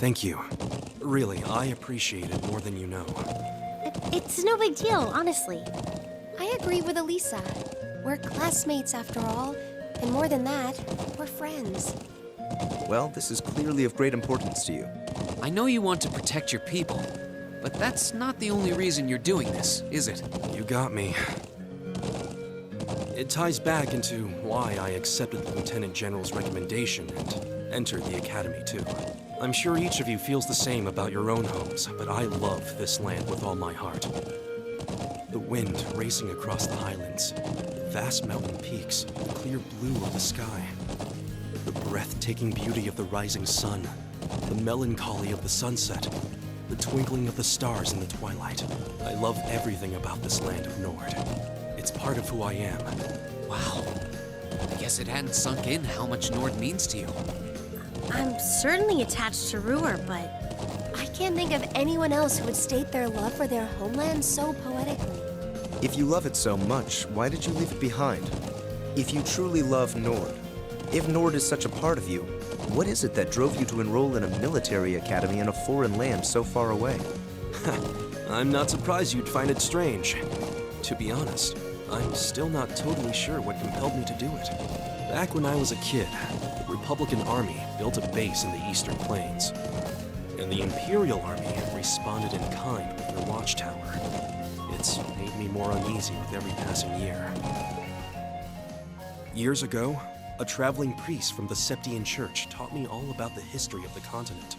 Thank you. Really, I appreciate it more than you know. It's no big deal, honestly. I agree with Elisa. We're classmates after all, and more than that, we're friends. Well, this is clearly of great importance to you. I know you want to protect your people, but that's not the only reason you're doing this, is it? You got me. It ties back into why I accepted the Lieutenant General's recommendation and entered the Academy, too. I'm sure each of you feels the same about your own homes, but I love this land with all my heart. The wind racing across the highlands, the vast mountain peaks, the clear blue of the sky, the breathtaking beauty of the rising sun, the melancholy of the sunset, the twinkling of the stars in the twilight. I love everything about this land of Nord. It's part of who I am. Wow. I guess it hadn't sunk in how much Nord means to you. I'm certainly attached to Ruhr, but I can't think of anyone else who would state their love for their homeland so poetically. If you love it so much, why did you leave it behind? If you truly love Nord, if Nord is such a part of you, what is it that drove you to enroll in a military academy in a foreign land so far away? I'm not surprised you'd find it strange. To be honest, I'm still not totally sure what compelled me to do it. Back when I was a kid, the Republican Army built a base in the Eastern Plains, and the Imperial Army responded in kind with their watchtower. It's made me more uneasy with every passing year. Years ago, a traveling priest from the Septian Church taught me all about the history of the continent.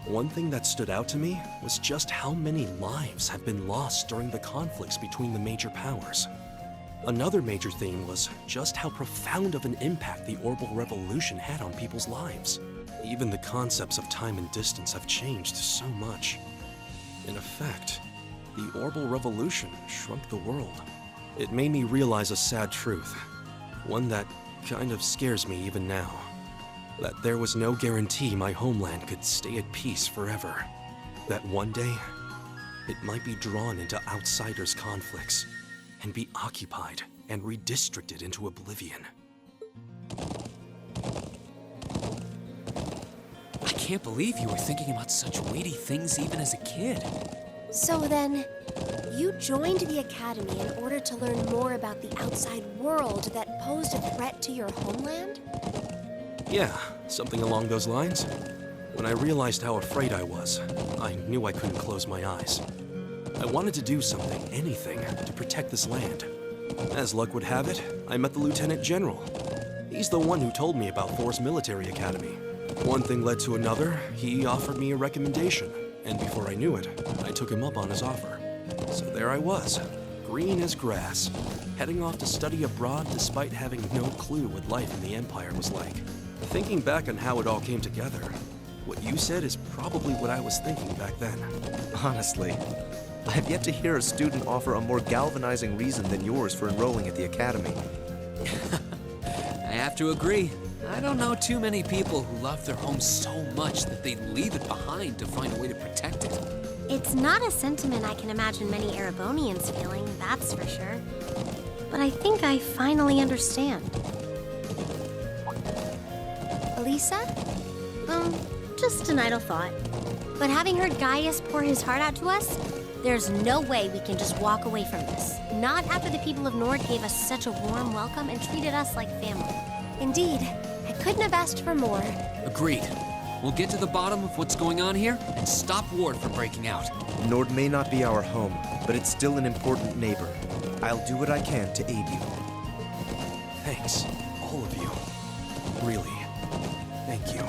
One thing that stood out to me was just how many lives have been lost during the conflicts between the major powers. Another major theme was just how profound of an impact the Orbital Revolution had on people's lives. Even the concepts of time and distance have changed so much. In effect, the Orbital Revolution shrunk the world. It made me realize a sad truth, one that kind of scares me even now. That there was no guarantee my homeland could stay at peace forever. That one day, it might be drawn into outsiders' conflicts and be occupied and redistricted into oblivion. I can't believe you were thinking about such weighty things even as a kid. So then, you joined the Academy in order to learn more about the outside world that posed a threat to your homeland? Yeah, something along those lines. When I realized how afraid I was, I knew I couldn't close my eyes. I wanted to do something, anything, to protect this land. As luck would have it, I met the Lieutenant General. He's the one who told me about Thor's military academy. One thing led to another, he offered me a recommendation, and before I knew it, I took him up on his offer. So there I was, green as grass, heading off to study abroad despite having no clue what life in the Empire was like. Thinking back on how it all came together, what you said is probably what I was thinking back then. Honestly, I've yet to hear a student offer a more galvanizing reason than yours for enrolling at the academy. I have to agree. I don't know too many people who love their home so much that they'd leave it behind to find a way to protect it. It's not a sentiment I can imagine many Erebonians feeling, that's for sure. But I think I finally understand. Elisa? Just an idle thought. But having heard Gaius pour his heart out to us, there's no way we can just walk away from this. Not after the people of Nord gave us such a warm welcome and treated us like family. Indeed, I couldn't have asked for more. Agreed. We'll get to the bottom of what's going on here and stop Ward from breaking out. Nord may not be our home, but it's still an important neighbor. I'll do what I can to aid you. Thanks, all of you. Really, thank you.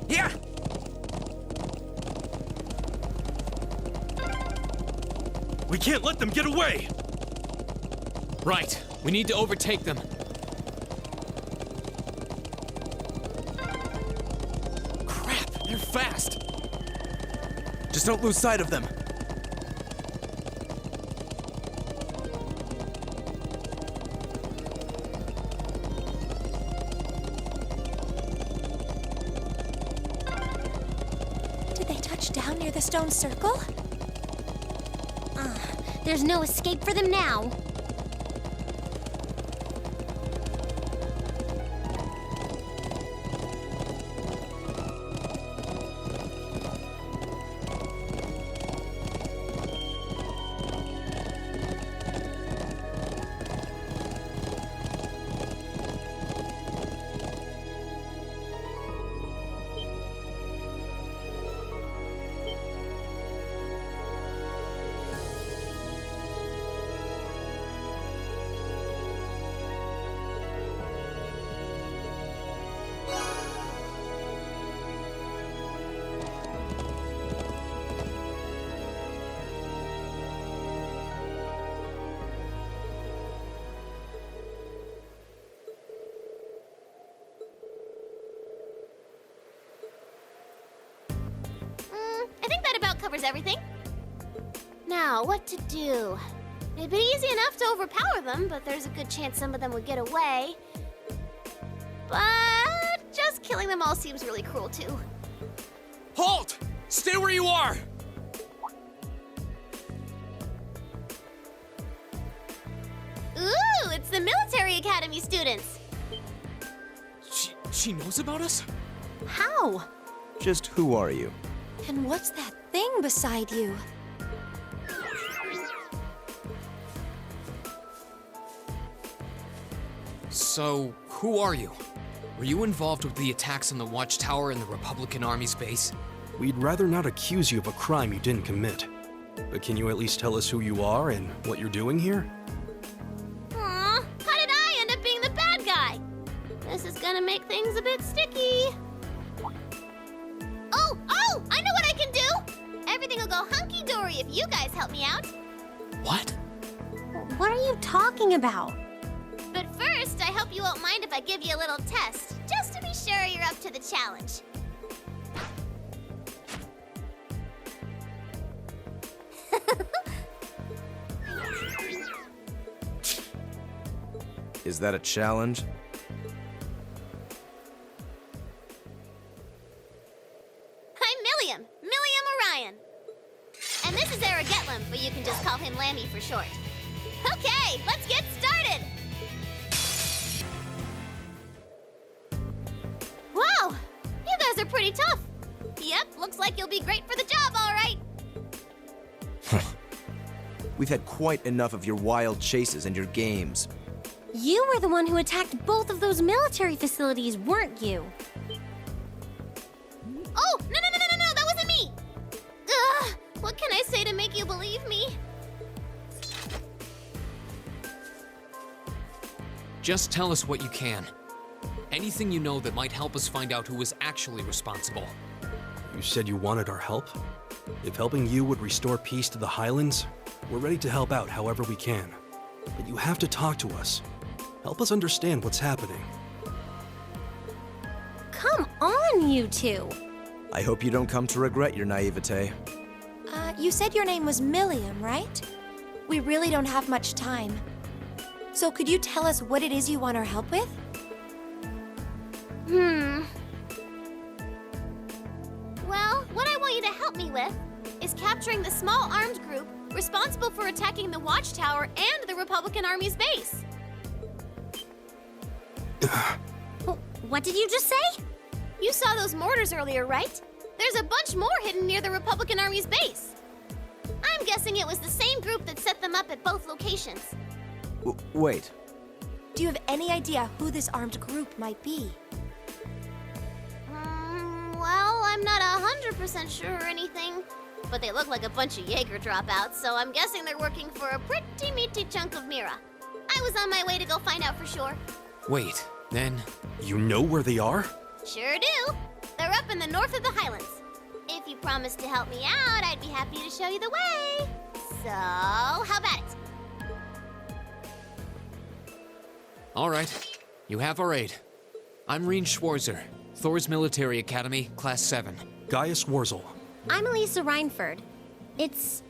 Yeah! We can't let them get away! Right. We need to overtake them. Crap, they're fast. Just don't lose sight of them. Did they touch down near the stone circle? There's no escape for them now. that covers everything. Now, what to do? It'd be easy enough to overpower them, but there's a good chance some of them would get away. But just killing them all seems really cruel, too. Halt! Stay where you are! Ooh, it's the Military Academy students. She knows about us? How? Just who are you? And what's that thing beside you? So, who are you? Were you involved with the attacks on the Watchtower and the Republican Army's base? We'd rather not accuse you of a crime you didn't commit. But can you at least tell us who you are and what you're doing here? Aw, how did I end up being the bad guy? This is gonna make things a bit sticky. Oh, I know what I can do! Everything will go hunky-dory if you guys help me out. What? What are you talking about? But first, I hope you won't mind if I give you a little test, just to be sure you're up to the challenge. Is that a challenge? I'm Milliam Orion. And this is Era Getlam, but you can just call him Lammy for short. Okay, let's get started! Wow, you guys are pretty tough. Yep, looks like you'll be great for the job, all right. We've had quite enough of your wild chases and your games. You were the one who attacked both of those military facilities, weren't you? Oh, no, that wasn't me! Ugh, what can I say to make you believe me? Just tell us what you can. Anything you know that might help us find out who was actually responsible. You said you wanted our help? If helping you would restore peace to the Highlands, we're ready to help out however we can. But you have to talk to us. Help us understand what's happening. Come on, you two. I hope you don't come to regret your naivete. You said your name was Milliam, right? We really don't have much time. So could you tell us what it is you want our help with? Well, what I want you to help me with is capturing the small armed group responsible for attacking the Watchtower and the Republican Army's base. What did you just say? You saw those mortars earlier, right? There's a bunch more hidden near the Republican Army's base. I'm guessing it was the same group that set them up at both locations. Wait. Do you have any idea who this armed group might be? Well, I'm not 100% sure or anything, but they look like a bunch of Jaeger dropouts, so I'm guessing they're working for a pretty meaty chunk of Mira. I was on my way to go find out for sure. Wait, then... You know where they are? Sure do. They're up in the north of the Highlands. If you promise to help me out, I'd be happy to show you the way. So, how about it? All right, you have our aid. I'm Reen Schwarzer, Thor's Military Academy, Class 7. Gaius Warzel. I'm Elisa Reinford. It's,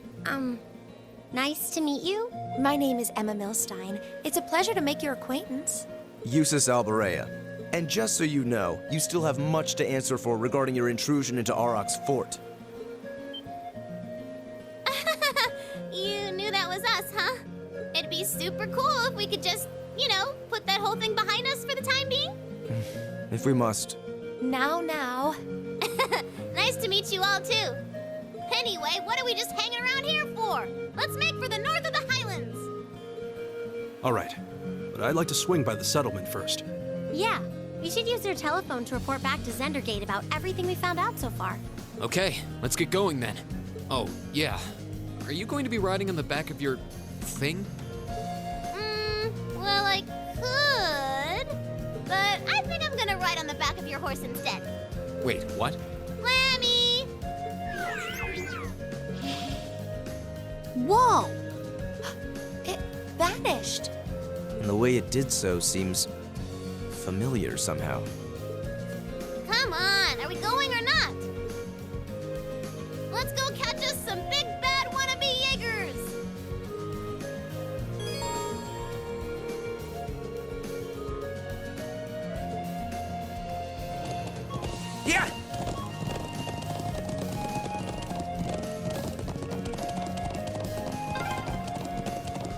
nice to meet you. My name is Emma Milstein. It's a pleasure to make your acquaintance. Eustace Alberea. And just so you know, you still have much to answer for regarding your intrusion into Auroch's fort. You knew that was us, huh? It'd be super cool if we could just, put that whole thing behind us for the time being. If we must. Now. Nice to meet you all, too. Anyway, what are we just hanging around here for? Let's make for the north of the Highlands. All right, but I'd like to swing by the settlement first. Yeah, we should use their telephone to report back to Zendergate about everything we found out so far. Okay, let's get going then. Oh, yeah. Are you going to be riding on the back of your... thing? Well, I could, but I think I'm gonna ride on the back of your horse instead. Wait, what? Lammy! Whoa! It vanished. And the way it did so seems familiar somehow. Come on, are we going or not? Let's go catch Yeah!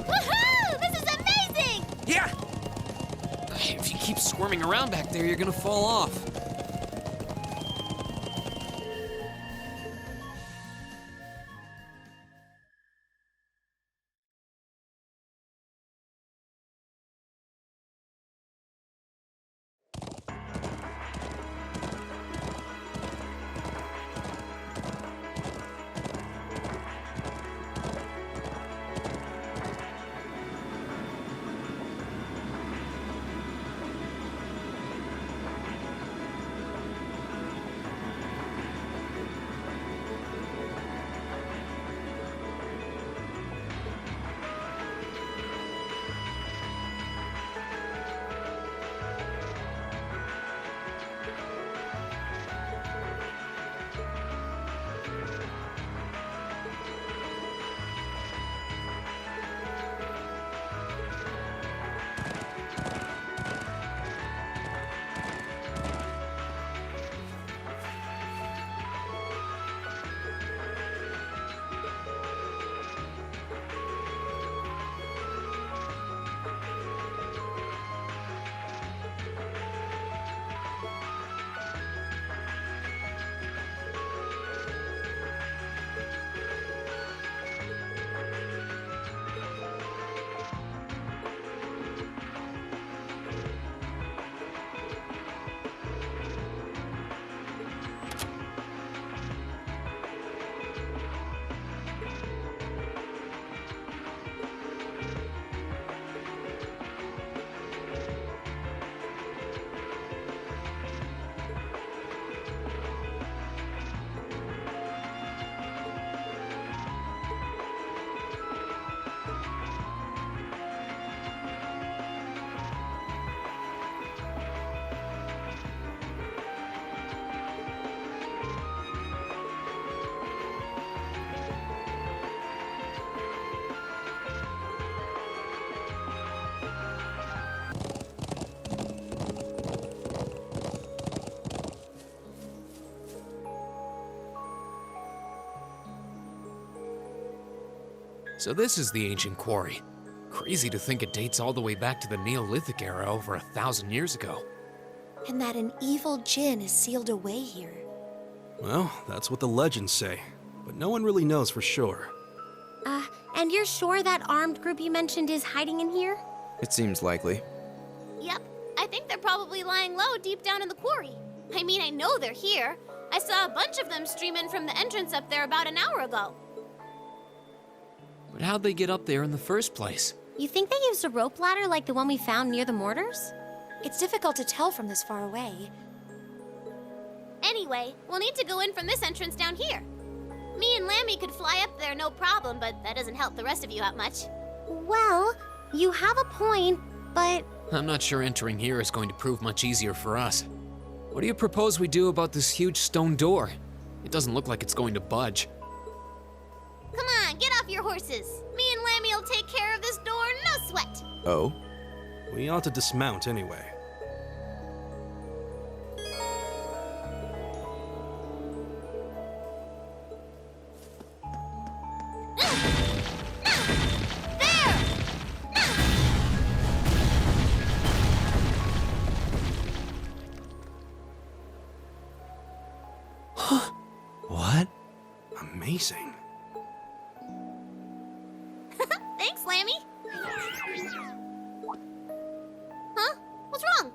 Woohoo! This is amazing! Yeah! If you keep squirming around back there, you're gonna fall off. So this is the ancient quarry. Crazy to think it dates all the way back to the Neolithic era over 1,000 years ago. And that an evil djinn is sealed away here. Well, that's what the legends say, but no one really knows for sure. And you're sure that armed group you mentioned is hiding in here? It seems likely. Yep, I think they're probably lying low deep down in the quarry. I mean, I know they're here. I saw a bunch of them stream in from the entrance up there about an hour ago. But how'd they get up there in the first place? You think they used a rope ladder like the one we found near the mortars? It's difficult to tell from this far away. Anyway, we'll need to go in from this entrance down here. Me and Lammy could fly up there no problem, but that doesn't help the rest of you out much. Well, you have a point, but I'm not sure entering here is going to prove much easier for us. What do you propose we do about this huge stone door? It doesn't look like it's going to budge. Come on, get off your horses. Me and Lammy will take care of this door, no sweat. Oh? We ought to dismount anyway. What? Amazing. Thanks, Lammy. Huh? What's wrong?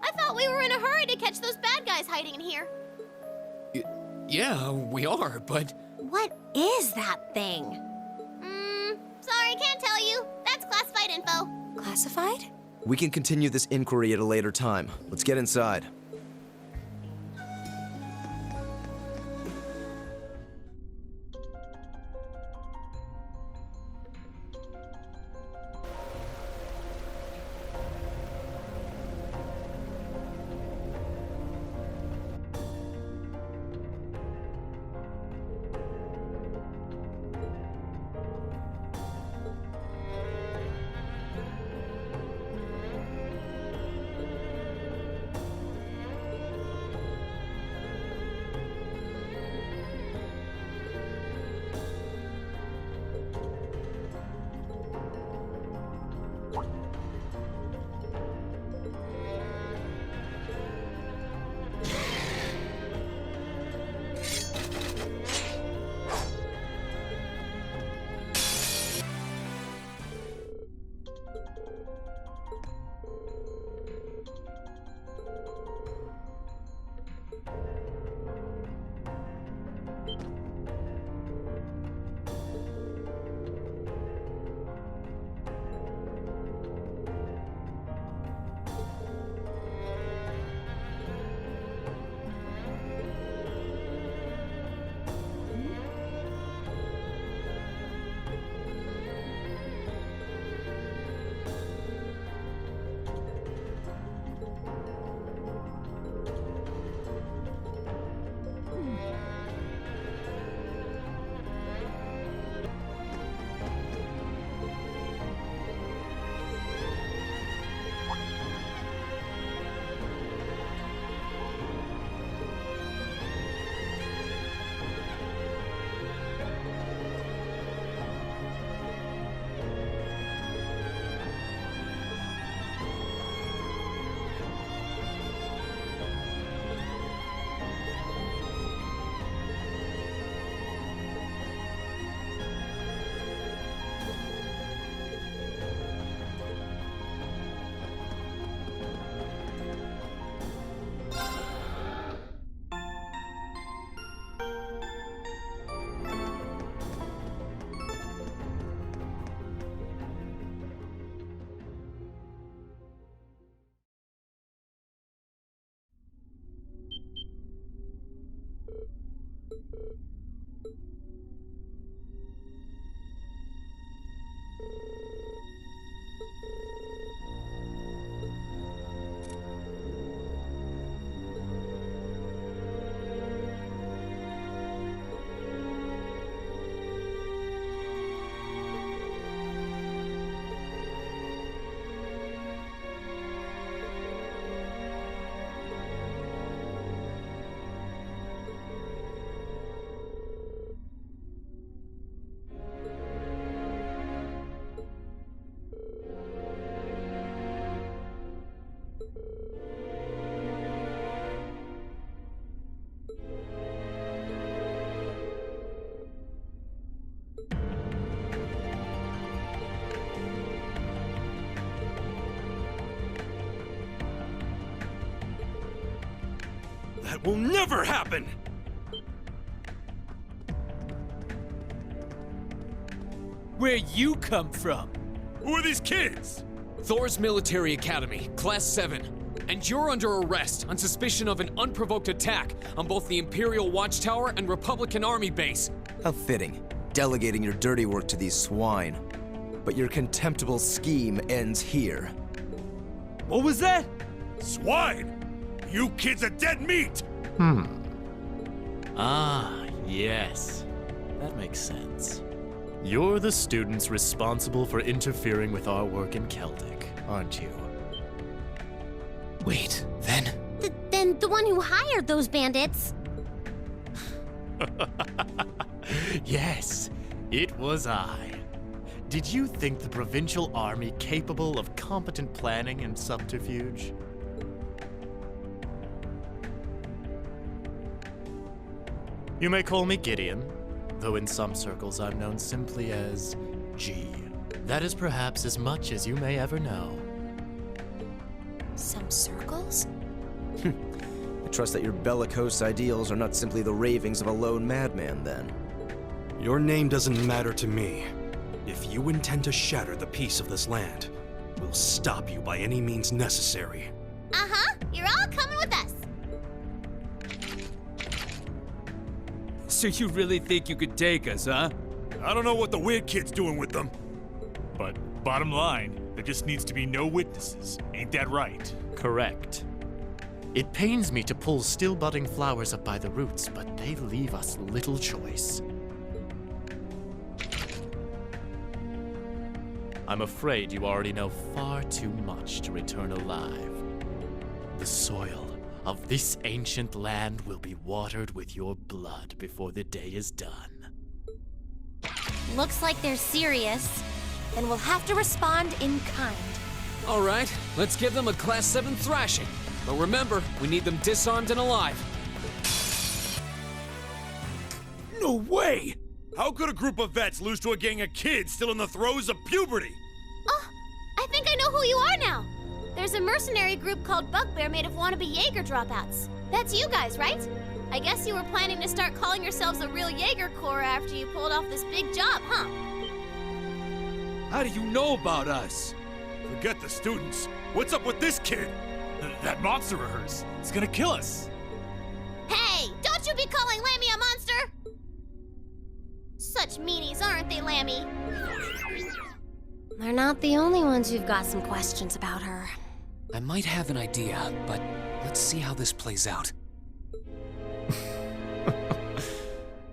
I thought we were in a hurry to catch those bad guys hiding in here. Yeah, we are, but what is that thing? Sorry, can't tell you. That's classified info. Classified? We can continue this inquiry at a later time. Let's get inside. That will never happen! Where you come from? Who are these kids? Thor's Military Academy, Class 7. And you're under arrest on suspicion of an unprovoked attack on both the Imperial Watchtower and Republican Army base. How fitting, delegating your dirty work to these swine. But your contemptible scheme ends here. What was that? Swine! You kids are dead meat! Ah, yes. That makes sense. You're the students responsible for interfering with our work in Celtic, aren't you? Wait, then? Then the one who hired those bandits. Yes, it was I. Did you think the Provincial Army capable of competent planning and subterfuge? You may call me Gideon, though in some circles I'm known simply as G. That is perhaps as much as you may ever know. Some circles? I trust that your bellicose ideals are not simply the ravings of a lone madman, then. Your name doesn't matter to me. If you intend to shatter the peace of this land, we'll stop you by any means necessary. Uh-huh. You're all coming with us. So you really think you could take us, huh? I don't know what the weird kid's doing with them. But bottom line, there just needs to be no witnesses. Ain't that right? Correct. It pains me to pull still budding flowers up by the roots, but they leave us little choice. I'm afraid you already know far too much to return alive. The soil of this ancient land will be watered with your blood before the day is done. Looks like they're serious. Then we'll have to respond in kind. All right, let's give them a Class 7 thrashing. But remember, we need them disarmed and alive. No way! How could a group of vets lose to a gang of kids still in the throes of puberty? Oh, I think I know who you are now. There's a mercenary group called Bugbear made of wannabe Jaeger dropouts. That's you guys, right? I guess you were planning to start calling yourselves a real Jaeger Corps after you pulled off this big job, huh? How do you know about us? Forget the students. What's up with this kid? That monster of hers. It's gonna kill us. Hey, don't you be calling Lammy a monster! Such meanies, aren't they, Lammy? They're not the only ones who've got some questions about her. I might have an idea, but let's see how this plays out.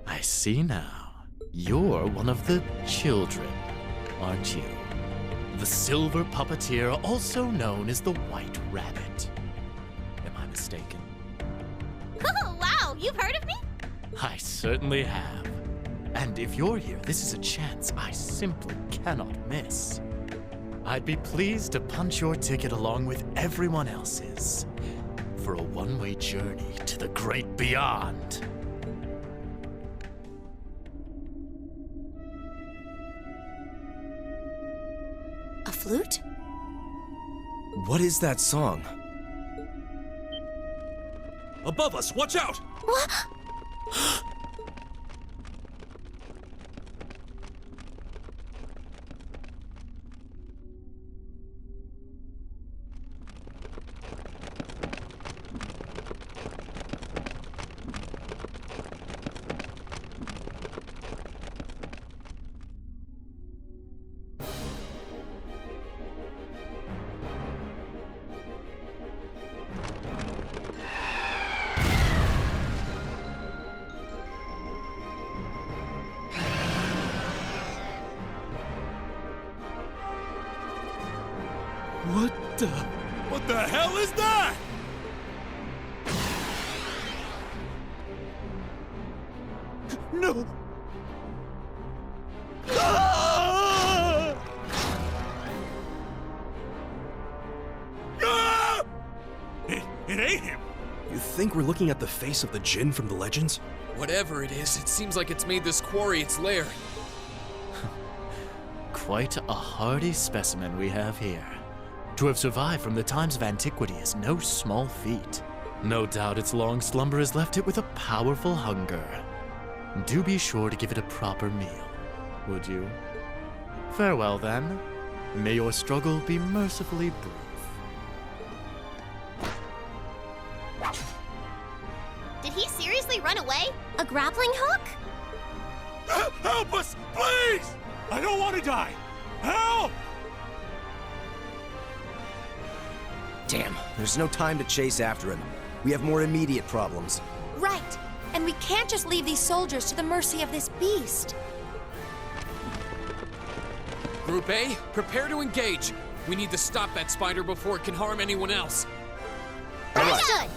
I see now. You're one of the children, aren't you? The Silver Puppeteer, also known as the White Rabbit. Am I mistaken? Oh, wow, you've heard of me? I certainly have. And if you're here, this is a chance I simply cannot miss. I'd be pleased to punch your ticket along with everyone else's for a one-way journey to the great beyond. A flute? What is that song? Above us, watch out! What the hell is that? No! Ah! Ah! It ate him! You think we're looking at the face of the Jinn from the legends? Whatever it is, it seems like it's made this quarry its lair. Quite a hardy specimen we have here. To have survived from the times of antiquity is no small feat. No doubt its long slumber has left it with a powerful hunger. Do be sure to give it a proper meal, would you? Farewell then. May your struggle be mercifully brief. Did he seriously run away? A grappling hook? Help us, please! I don't want to die! Help! Damn, there's no time to chase after him. We have more immediate problems. Right. And we can't just leave these soldiers to the mercy of this beast. Group A, prepare to engage. We need to stop that spider before it can harm anyone else. Understood!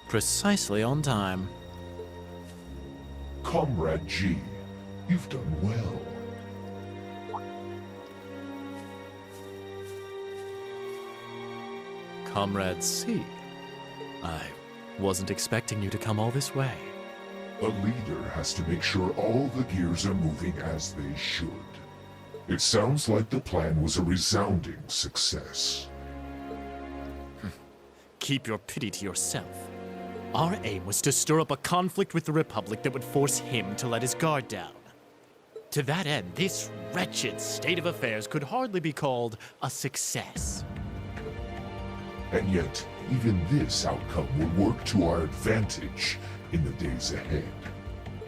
Precisely on time. Comrade G, you've done well. Comrade C, I wasn't expecting you to come all this way. A leader has to make sure all the gears are moving as they should. It sounds like the plan was a resounding success. Keep your pity to yourself. Our aim was to stir up a conflict with the Republic that would force him to let his guard down. To that end, this wretched state of affairs could hardly be called a success. And yet, even this outcome will work to our advantage in the days ahead.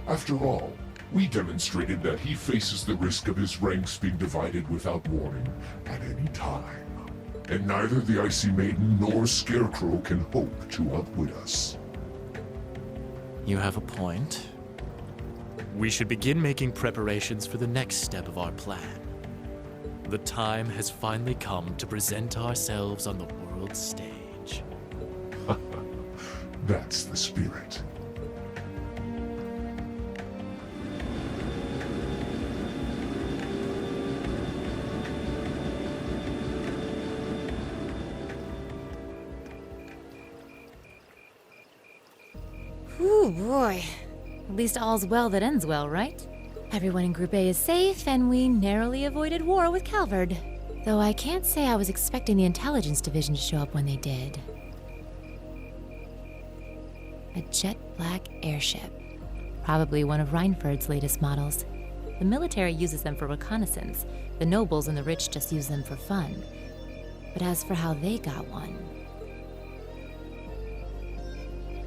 After all, we demonstrated that he faces the risk of his ranks being divided without warning at any time. And neither the Icy Maiden nor Scarecrow can hope to outwit us. You have a point. We should begin making preparations for the next step of our plan. The time has finally come to present ourselves on the world stage. That's the spirit. Ooh, boy. At least all's well that ends well, right? Everyone in Group A is safe, and we narrowly avoided war with Calvard. Though I can't say I was expecting the Intelligence Division to show up when they did. A jet black airship. Probably one of Reinford's latest models. The military uses them for reconnaissance. The nobles and the rich just use them for fun. But as for how they got one...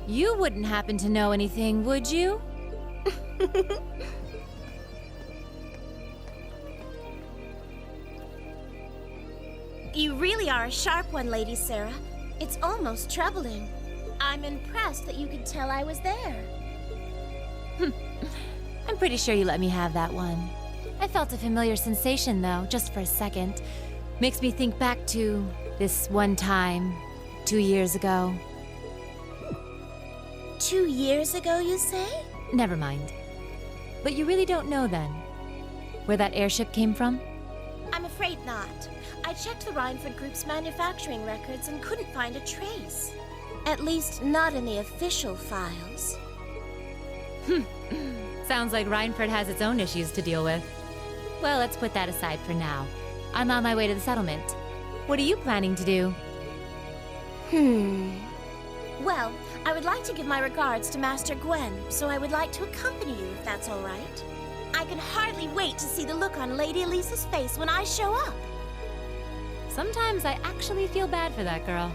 You wouldn't happen to know anything, would you? You really are a sharp one, Lady Sarah. It's almost troubling. I'm impressed that you could tell I was there. I'm pretty sure you let me have that one. I felt a familiar sensation, though, just for a second. Makes me think back to this one time, 2 years ago. 2 years ago, you say? Never mind. But you really don't know, then, where that airship came from? I'm afraid not. I checked the Reinford Group's manufacturing records and couldn't find a trace. At least, not in the official files. Sounds like Reinford has its own issues to deal with. Well, let's put that aside for now. I'm on my way to the settlement. What are you planning to do? Well, I would like to give my regards to Master Gwen, so I would like to accompany you if that's all right. I can hardly wait to see the look on Lady Elisa's face when I show up. Sometimes I actually feel bad for that girl.